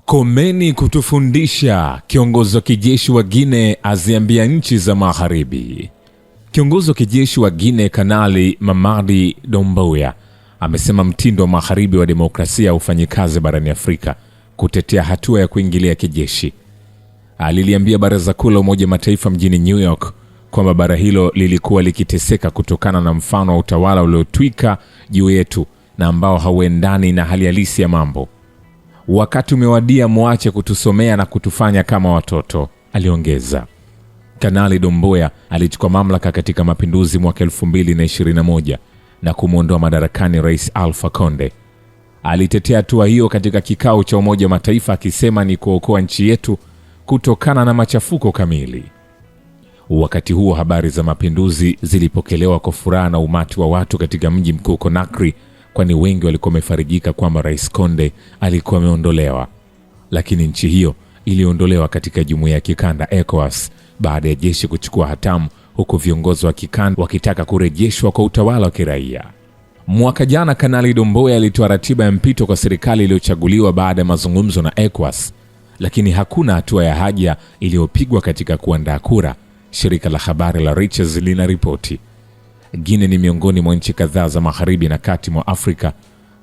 Komeni kutufundisha, kiongozi wa kijeshi wa Guinea aziambia nchi za Magharibi. Kiongozi wa kijeshi wa Guinea Kanali Mamady Doumbouya amesema mtindo wa Magharibi wa demokrasia haufanyi kazi barani Afrika, kutetea hatua ya kuingilia kijeshi. Aliliambia Baraza Kuu la Umoja Mataifa mjini New York kwamba bara hilo lilikuwa likiteseka kutokana na mfano wa utawala uliotwika juu yetu na ambao hauendani na hali halisi ya mambo. Wakati umewadia, muache kutusomea na kutufanya kama watoto, aliongeza. Kanali Doumbouya alichukua mamlaka katika mapinduzi mwaka 2021 na kumuondoa madarakani Rais Alpha Conde. Alitetea hatua hiyo katika kikao cha Umoja wa Mataifa akisema ni kuokoa nchi yetu kutokana na machafuko kamili. Wakati huo habari za mapinduzi zilipokelewa kwa furaha na umati wa watu katika mji mkuu Conakry, kwani wengi walikuwa wamefarijika kwamba Rais Conde alikuwa ameondolewa. Lakini nchi hiyo iliondolewa katika jumuiya ya kikanda ECOWAS baada ya jeshi kuchukua hatamu, huku viongozi wa kikanda wakitaka kurejeshwa kwa utawala wa kiraia. Mwaka jana Kanali Doumbouya alitoa ratiba ya mpito kwa serikali iliyochaguliwa baada ya mazungumzo na ECOWAS, lakini hakuna hatua ya haja iliyopigwa katika kuandaa kura, shirika la habari la Reuters linaripoti. Guinea ni miongoni mwa nchi kadhaa za magharibi na kati mwa Afrika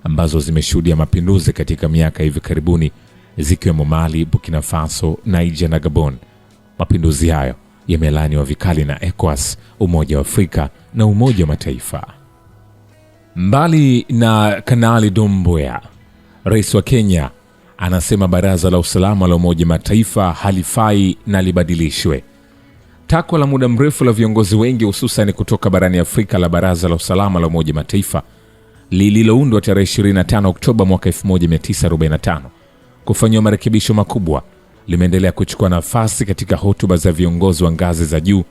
ambazo zimeshuhudia mapinduzi katika miaka hivi karibuni, zikiwemo Mali, Burkina Faso, Niger na Gabon. Mapinduzi hayo yamelaaniwa vikali na ECOWAS, Umoja wa Afrika na Umoja wa Mataifa. Mbali na Kanali Doumbouya, Rais wa Kenya anasema Baraza la Usalama la Umoja wa Mataifa halifai na libadilishwe. Takwa la muda mrefu la viongozi wengi hususan kutoka barani Afrika la Baraza la Usalama la Umoja wa Mataifa lililoundwa tarehe 25 Oktoba mwaka 1945 kufanywa marekebisho makubwa limeendelea kuchukua nafasi katika hotuba za viongozi wa ngazi za juu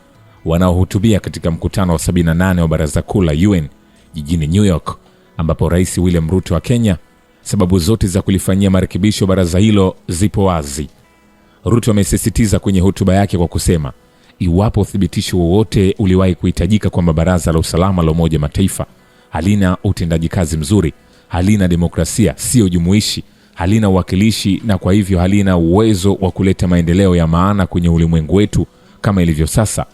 wanaohutubia katika mkutano wa 78 wa Baraza Kuu la UN jijini New York, ambapo Rais William Ruto wa Kenya sababu zote za kulifanyia marekebisho baraza hilo zipo wazi. Ruto amesisitiza kwenye hotuba yake kwa kusema, iwapo uthibitisho wowote uliwahi kuhitajika kwamba Baraza la Usalama la Umoja wa Mataifa halina utendaji kazi mzuri, halina demokrasia, sio jumuishi, halina uwakilishi na kwa hivyo halina uwezo wa kuleta maendeleo ya maana kwenye ulimwengu wetu kama ilivyo sasa,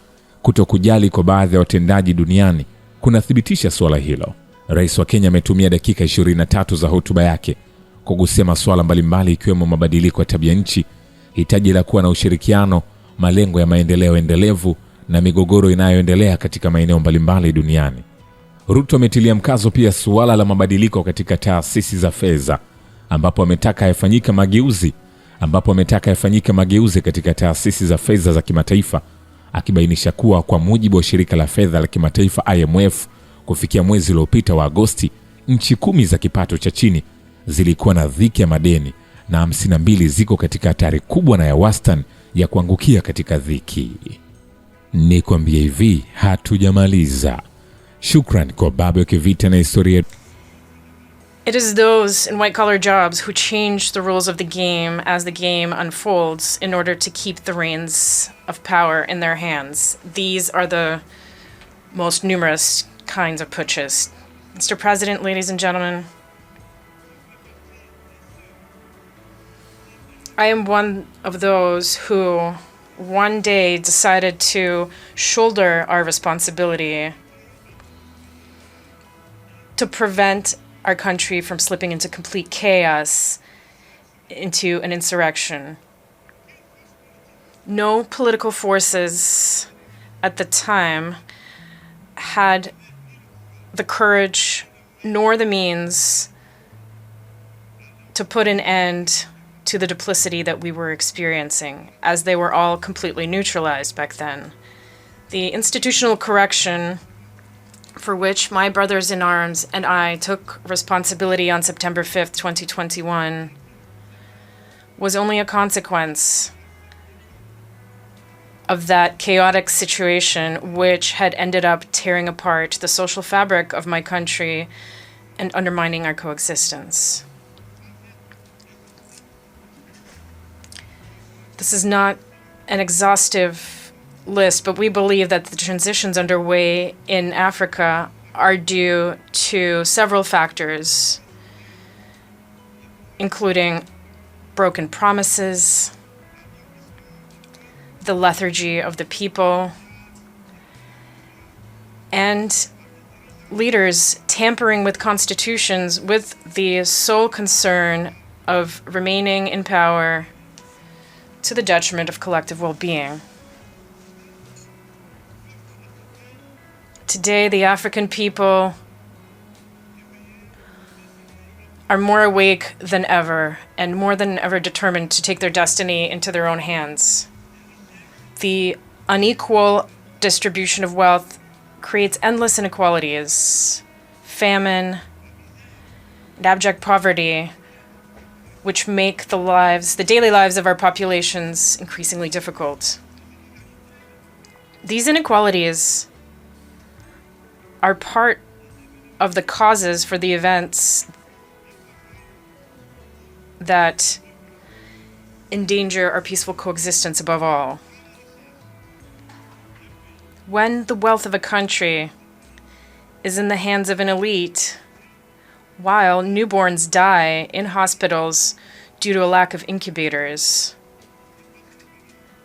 kutokujali kwa baadhi ya watendaji duniani kunathibitisha swala hilo. Rais wa Kenya ametumia dakika 23 za hotuba yake kugusia masuala mbalimbali ikiwemo mabadiliko ya tabia nchi, hitaji la kuwa na ushirikiano, malengo ya maendeleo endelevu na migogoro inayoendelea katika maeneo mbalimbali duniani. Ruto ametilia mkazo pia suala la mabadiliko katika taasisi za fedha, ambapo ametaka yafanyike mageuzi katika taasisi za fedha za kimataifa, akibainisha kuwa kwa mujibu wa shirika la fedha la kimataifa IMF, kufikia mwezi uliopita wa Agosti, nchi 10 za kipato cha chini zilikuwa na dhiki ya madeni na 52 ziko katika hatari kubwa na ya wastani ya kuangukia katika dhiki. Nikwambie hivi, hatujamaliza. Shukran kwa baba ya kivita na historia. It is those in white-collar jobs who change the rules of the game as the game unfolds in order to keep the reins of power in their hands. These are the most numerous kinds of putschs. Mr. President, ladies and gentlemen, I am one of those who one day decided to shoulder our responsibility to prevent our country from slipping into complete chaos, into an insurrection. No political forces at the time had the courage nor the means to put an end to the duplicity that we were experiencing, as they were all completely neutralized back then. The institutional correction for which my brothers in arms and I took responsibility on September 5th, 2021, was only a consequence of that chaotic situation which had ended up tearing apart the social fabric of my country and undermining our coexistence. This is not an exhaustive list, but we believe that the transitions underway in Africa are due to several factors, including broken promises, the lethargy of the people, and leaders tampering with constitutions with the sole concern of remaining in power to the detriment of collective well-being. Today, the African people are more awake than ever and more than ever determined to take their destiny into their own hands. The unequal distribution of wealth creates endless inequalities, famine, and abject poverty, which make the daily lives of our populations increasingly difficult. These inequalities are part of the causes for the events that endanger our peaceful coexistence above all. When the wealth of a country is in the hands of an elite, while newborns die in hospitals due to a lack of incubators,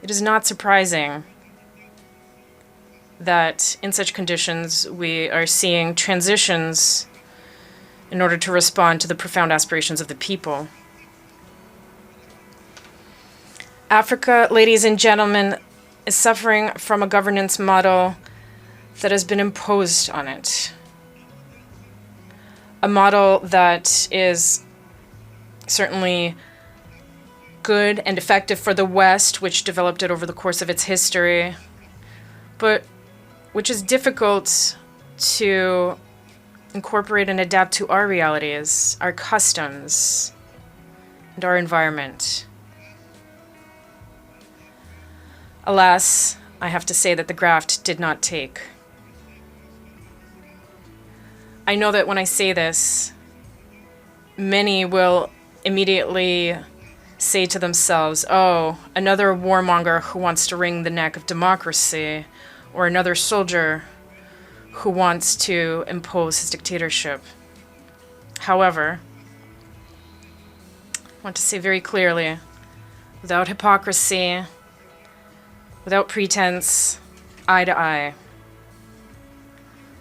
it is not surprising that in such conditions we are seeing transitions in order to respond to the profound aspirations of the people. Africa, ladies and gentlemen, is suffering from a governance model that has been imposed on it. A model that is certainly good and effective for the West, which developed it over the course of its history, but which is difficult to incorporate and adapt to our realities, our customs, and our environment. Alas, I have to say that the graft did not take. I know that when I say this, many will immediately say to themselves, oh, another warmonger who wants to wring the neck of democracy, or another soldier who wants to impose his dictatorship. However, I want to say very clearly, without hypocrisy, without pretense, eye to eye,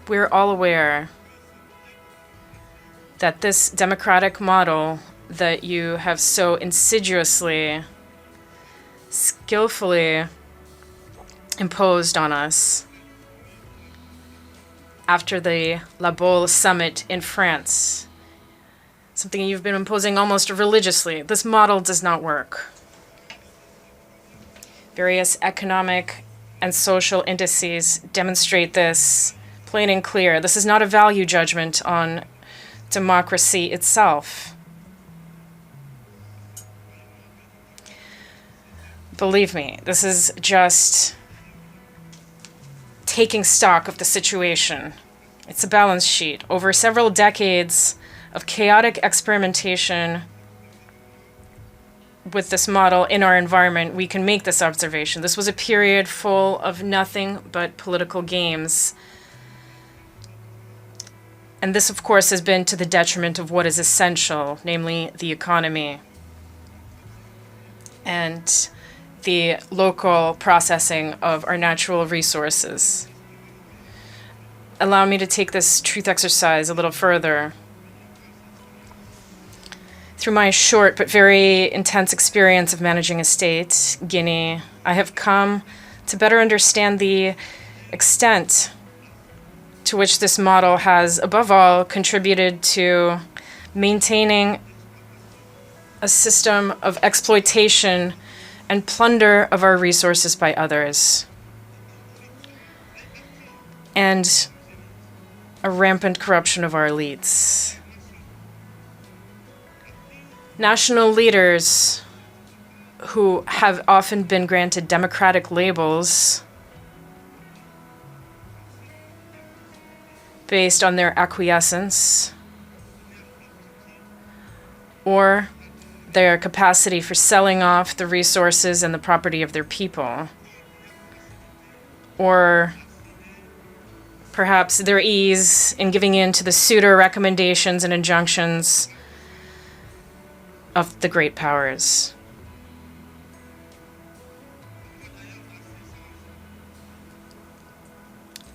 we're all aware that this democratic model that you have so insidiously, skillfully imposed on us after the La Baule summit in France, something you've been imposing almost religiously, this model does not work. Various economic and social indices demonstrate this plain and clear. This is not a value judgment on democracy itself. Believe me, this is just taking stock of the situation. It's a balance sheet. Over several decades of chaotic experimentation with this model in our environment, we can make this observation. This was a period full of nothing but political games. And this, of course, has been to the detriment of what is essential, namely the economy and the local processing of our natural resources. Allow me to take this truth exercise a little further. Through my short but very intense experience of managing a state, Guinea, I have come to better understand the extent to which this model has, above all, contributed to maintaining a system of exploitation and plunder of our resources by others, and a rampant corruption of our elites. National leaders who have often been granted democratic labels based on their acquiescence or their capacity for selling off the resources and the property of their people, or perhaps their ease in giving in to the pseudo recommendations and injunctions of the great powers.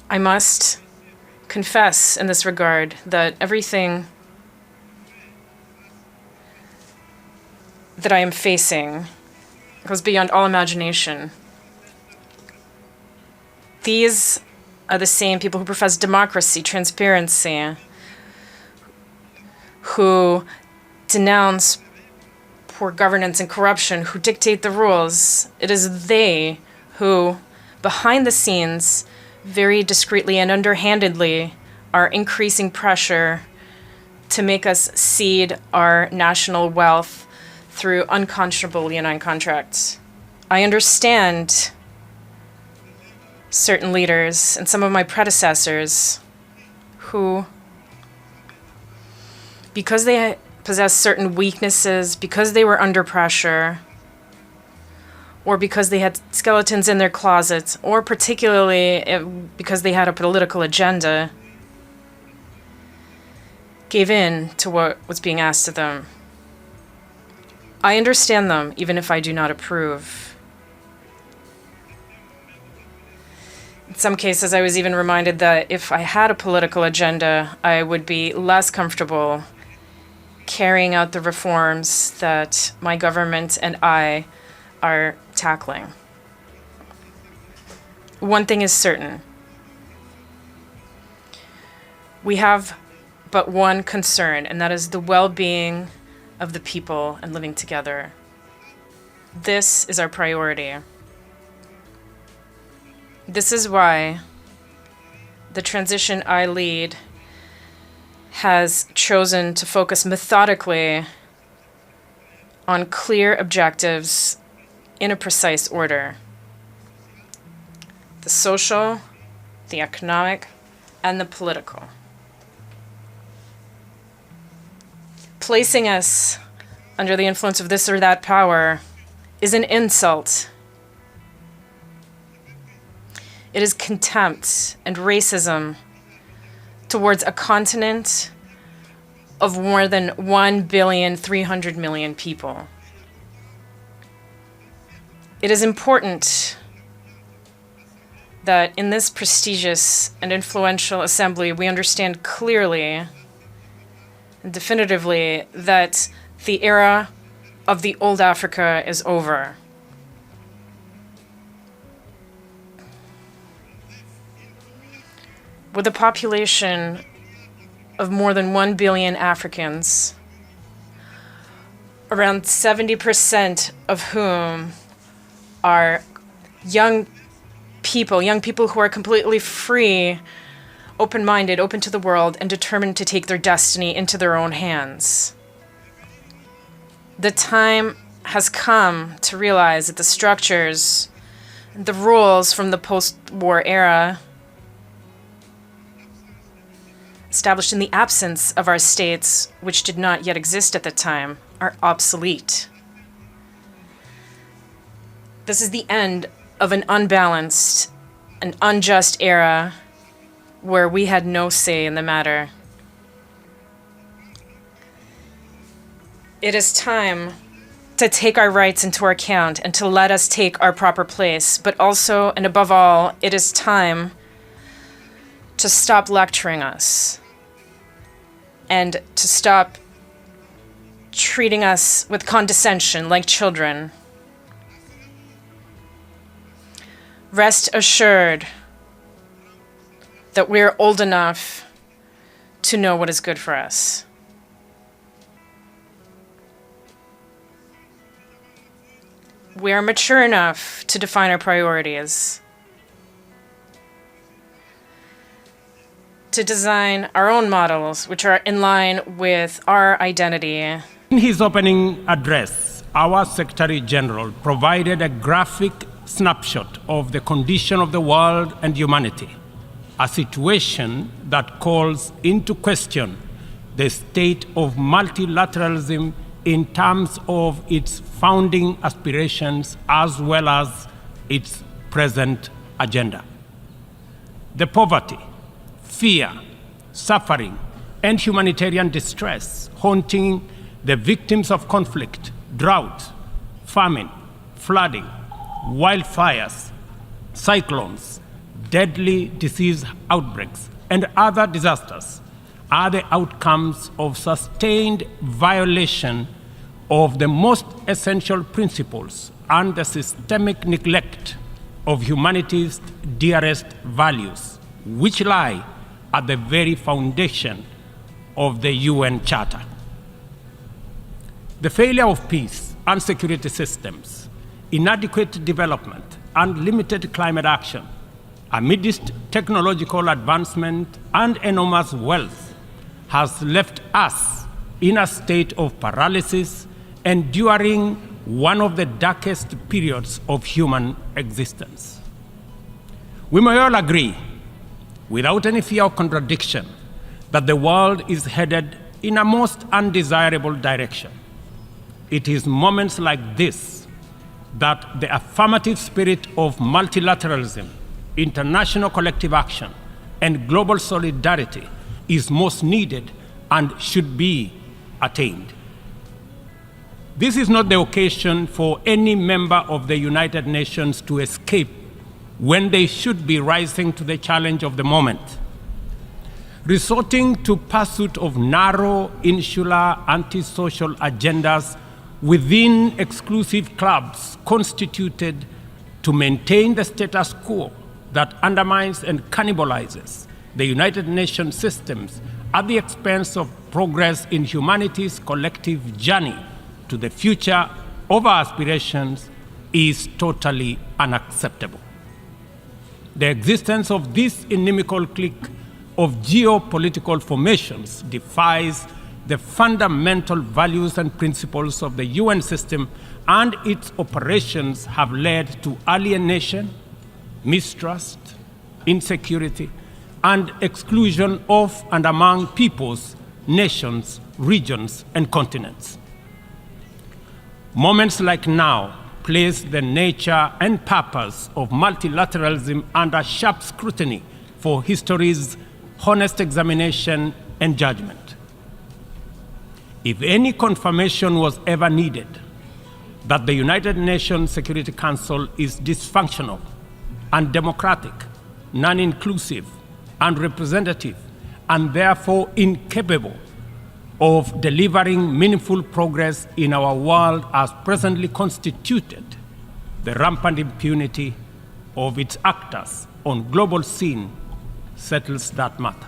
I must confess in this regard that everything that I am facing goes beyond all imagination. These are the same people who profess democracy, transparency, who denounce poor governance and corruption, who dictate the rules. It is they who, behind the scenes, very discreetly and underhandedly, are increasing pressure to make us cede our national wealth through unconscionable leonine contracts. I understand certain leaders and some of my predecessors who, because they possess certain weaknesses, because they were under pressure, or because they had skeletons in their closets, or particularly because they had a political agenda, gave in to what was being asked of them. I understand them, even if I do not approve. In some cases, I was even reminded that if I had a political agenda, I would be less comfortable carrying out the reforms that my government and I are tackling. One thing is certain. We have but one concern, and that is the well-being of the people and living together. This is our priority. This is why the transition I lead has chosen to focus methodically on clear objectives in a precise order: the social, the economic, and the political. Placing us under the influence of this or that power is an insult. It is contempt and racism towards a continent of more than 1,300,000,000 people. It is important that in this prestigious and influential assembly, we understand clearly and definitively that the era of the old Africa is over. With a population of more than 1 billion Africans, around 70% of whom are young people who are completely free, open-minded, open to the world, and determined to take their destiny into their own hands. The time has come to realize that the structures, the rules from the post-war era, established in the absence of our states, which did not yet exist at the time, are obsolete. This is the end of an unbalanced and unjust era where we had no say in the matter. It is time to take our rights into account and to let us take our proper place, but also, and above all, it is time to stop lecturing us and to stop treating us with condescension like children. Rest assured that we're old enough to know what is good for us. We are mature enough to define our priorities, to design our own models which are in line with our identity. In his opening address, our Secretary General provided a graphic snapshot of the condition of the world and humanity, a situation that calls into question the state of multilateralism in terms of its founding aspirations as well as its present agenda. The poverty, fear, suffering, and humanitarian distress haunting the victims of conflict, drought, famine, flooding, wildfires, cyclones, deadly disease outbreaks, and other disasters are the outcomes of sustained violation of the most essential principles and the systemic neglect of humanity's dearest values, which lie at the very foundation of the UN Charter. The failure of peace and security systems, inadequate development, and limited climate action, amidst technological advancement and enormous wealth, has left us in a state of paralysis, enduring one of the darkest periods of human existence. We may all agree, without any fear of contradiction, that the world is headed in a most undesirable direction. It is moments like this that the affirmative spirit of multilateralism, international collective action, and global solidarity is most needed and should be attained. This is not the occasion for any member of the United Nations to escape when they should be rising to the challenge of the moment. Resorting to pursuit of narrow, insular, antisocial agendas within exclusive clubs constituted to maintain the status quo that undermines and cannibalizes the United Nations systems at the expense of progress in humanity's collective journey to the future of our aspirations is totally unacceptable. The existence of this inimical clique of geopolitical formations defies the fundamental values and principles of the UN system, and its operations have led to alienation, mistrust, insecurity, and exclusion of and among peoples, nations, regions, and continents. Moments like now place the nature and purpose of multilateralism under sharp scrutiny for history's honest examination and judgment. If any confirmation was ever needed that the United Nations Security Council is dysfunctional, undemocratic, non-inclusive, unrepresentative, and therefore incapable of delivering meaningful progress in our world as presently constituted, the rampant impunity of its actors on global scene settles that matter.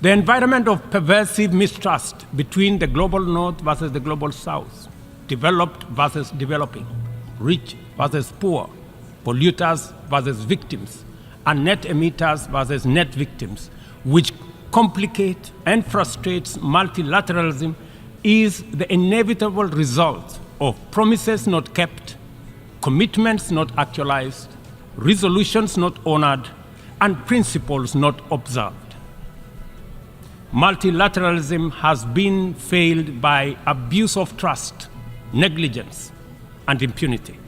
The environment of pervasive mistrust between the global north versus the global south, developed versus developing, rich versus poor, polluters versus victims, and net emitters versus net victims, which complicate and frustrates multilateralism, is the inevitable result of promises not kept, commitments not actualized, resolutions not honored, and principles not observed. Multilateralism has been failed by abuse of trust, negligence, and impunity.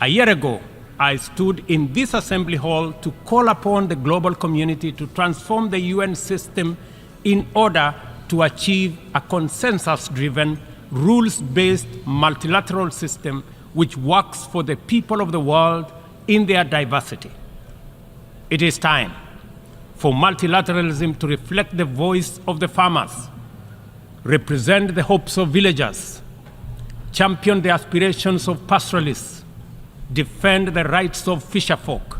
A year ago, I stood in this assembly hall to call upon the global community to transform the UN system in order to achieve a consensus-driven, rules-based multilateral system which works for the people of the world in their diversity. It is time for multilateralism to reflect the voice of the farmers, represent the hopes of villagers, champion the aspirations of pastoralists, defend the rights of fisherfolk,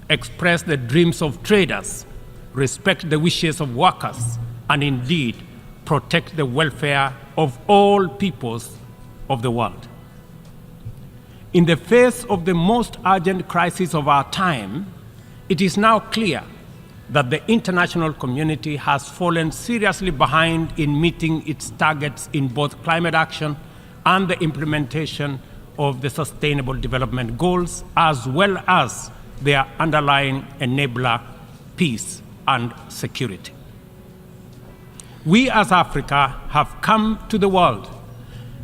express the dreams of traders, respect the wishes of workers, and indeed protect the welfare of all peoples of the world. In the face of the most urgent crisis of our time, it is now clear that the international community has fallen seriously behind in meeting its targets in both climate action and the implementation of the Sustainable Development Goals, as well as their underlying enabler, peace and security. We as Africa have come to the world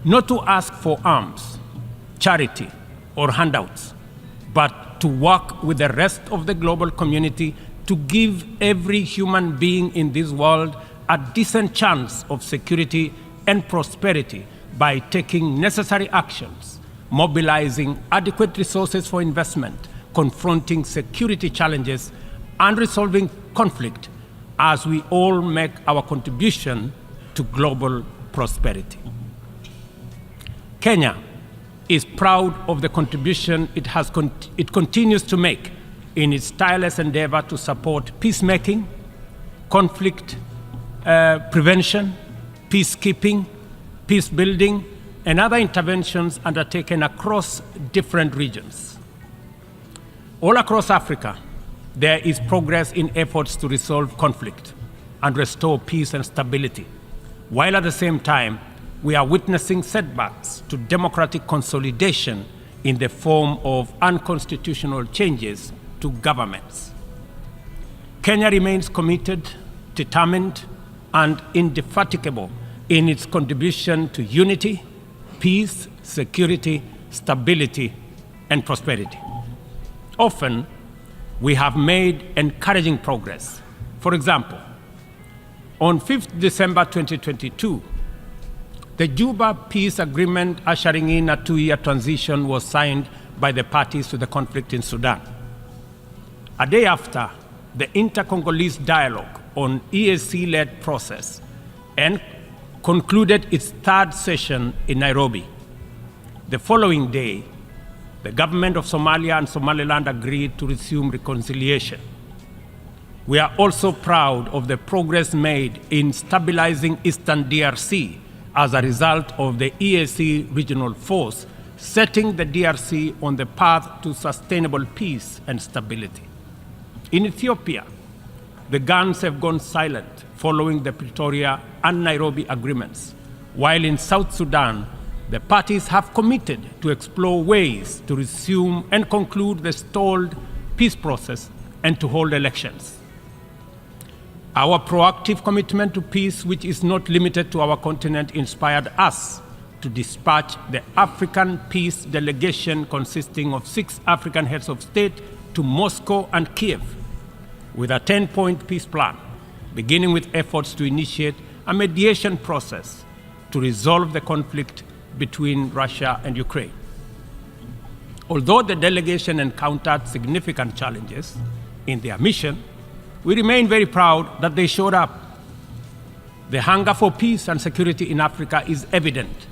not to ask for arms, charity, or handouts, but to work with the rest of the global community to give every human being in this world a decent chance of security and prosperity by taking necessary actions, mobilizing adequate resources for investment, confronting security challenges, and resolving conflict as we all make our contribution to global prosperity. Kenya is proud of the contribution it continues to make in its tireless endeavor to support peacemaking, conflict prevention, peacekeeping, peace building, and other interventions undertaken across different regions. All across Africa, there is progress in efforts to resolve conflict and restore peace and stability, while at the same time, we are witnessing setbacks to democratic consolidation in the form of unconstitutional changes to governments. Kenya remains committed, determined, and indefatigable in its contribution to unity, peace, security, stability, and prosperity. Often, we have made encouraging progress. For example, on 5th December 2022, the Juba Peace Agreement ushering in a 2-year transition was signed by the parties to the conflict in Sudan. A day after, the Inter-Congolese Dialogue on EAC-led process and concluded its 3rd session in Nairobi. The following day, the government of Somalia and Somaliland agreed to resume reconciliation. We are also proud of the progress made in stabilizing Eastern DRC as a result of the EAC regional force, setting the DRC on the path to sustainable peace and stability. In Ethiopia, the guns have gone silent following the Pretoria and Nairobi agreements, while in South Sudan, the parties have committed to explore ways to resume and conclude the stalled peace process and to hold elections. Our proactive commitment to peace, which is not limited to our continent, inspired us to dispatch the African Peace Delegation consisting of 6 African heads of state to Moscow and Kiev with a 10-point peace plan, beginning with efforts to initiate a mediation process to resolve the conflict between Russia and Ukraine. Although the delegation encountered significant challenges in their mission, we remain very proud that they showed up. The hunger for peace and security in Africa is evident,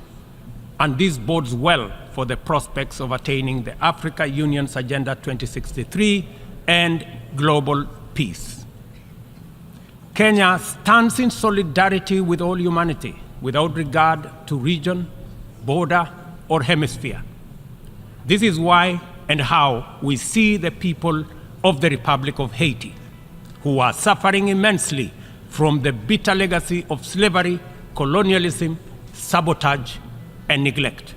and this bodes well for the prospects of attaining the Africa Union's Agenda 2063 and global peace. Kenya stands in solidarity with all humanity without regard to region, border, or hemisphere. This is why and how we see the people of the Republic of Haiti, who are suffering immensely from the bitter legacy of slavery, colonialism, sabotage, and neglect.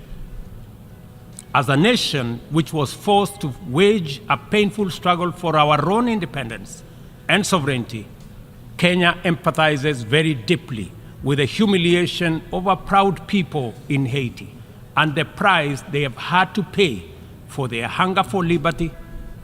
As a nation which was forced to wage a painful struggle for our own independence and sovereignty, Kenya empathizes very deeply with the humiliation of our proud people in Haiti and the price they have had to pay for their hunger for liberty,